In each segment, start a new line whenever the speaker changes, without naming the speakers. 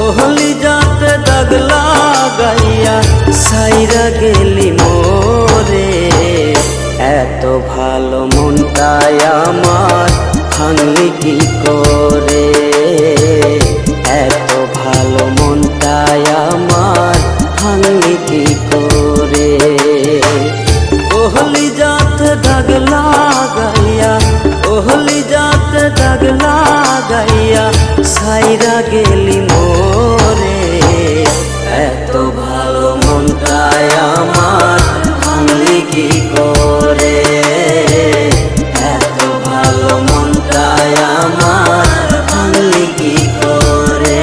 ओहली जाते दाग लागाइया साइरा गेली मोरे। एत भालो मनटाय आमार भाঙলি की करे। एत भालो मनटाय आमार भाঙলি की करे। ओहली जाते दाग लागाइया ओहली जाते दाग लागाइया साइरा गेली मोरे। एत भालो मनटाय आमार भाঙলি की करे। एत भालो मनटाय आमार भाঙলি की करे।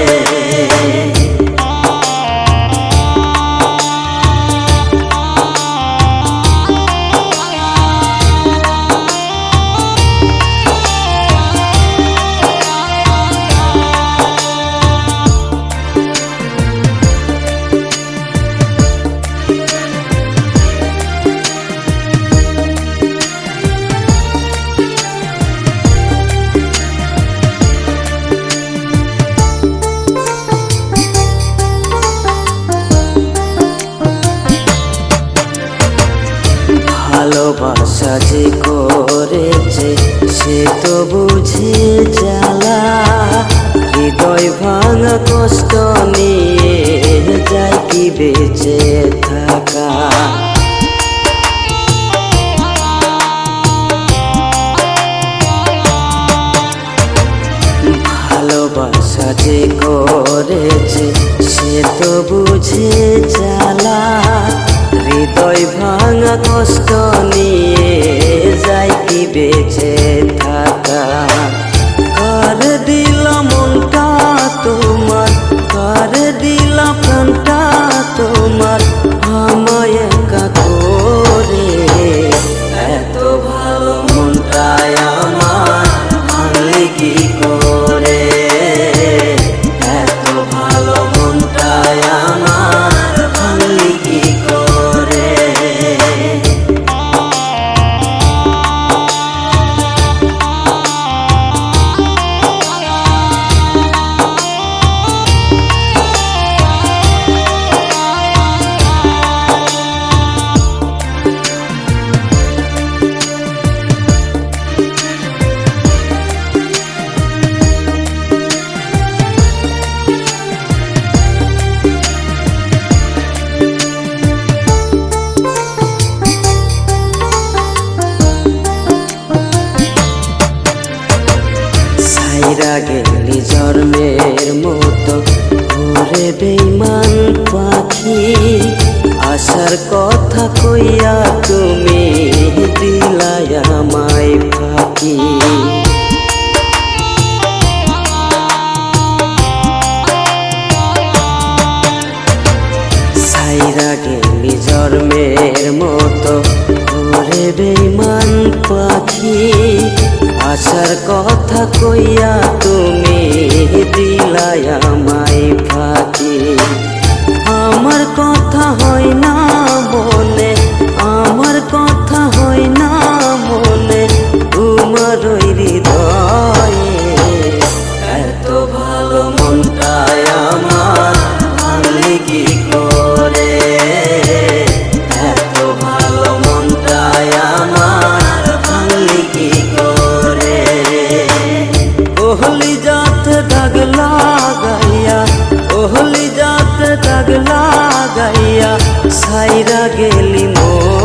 ভালোবাসা যে করেছে সে তো বুঝে জ্বালা। হৃদয় ভাঙা কষ্ট নিয়ে যায় কি বেঁচে থাকা। ভালোবাসা যে করেছে সে তো বুঝে জ্বালা। হৃদয় ভাঙা কষ্ট নিয়ে যায় কি বেঁচে থাকা। কার দিলা মনটা তোমার কার দিলা প্রাণটা তোমার আমায় একা করে। এত ভালো মনটায় আমার ভাঙলি কি করে। এত ভালো মনটায় আমার ভাঙলি কি করে। সাইরা গেলি জন্মের মতো ঘুরে বেঈমান পাখি। আসার কথা কইয়া তুমি দিলাই আমায় ফাঁকি। সাইরা গেলি জন্মের মতো ঘুরে বেঈমান পাখি। আসার কথা কইয়া তুমি দিলাই আমায় ফাঁকি। আমার কথা হয় না মনে আমার কথা হয় না মনে তোমার ওই হৃদয়ে। এত ভালো মনটায় আমার ভাঙলি কি করে। এত ভালো মনটায় আমার ভাঙলি কি করে। ओहली जाते दाग लागाइया ओहली जाते दाग लागाइया साइरा गेली मोरे।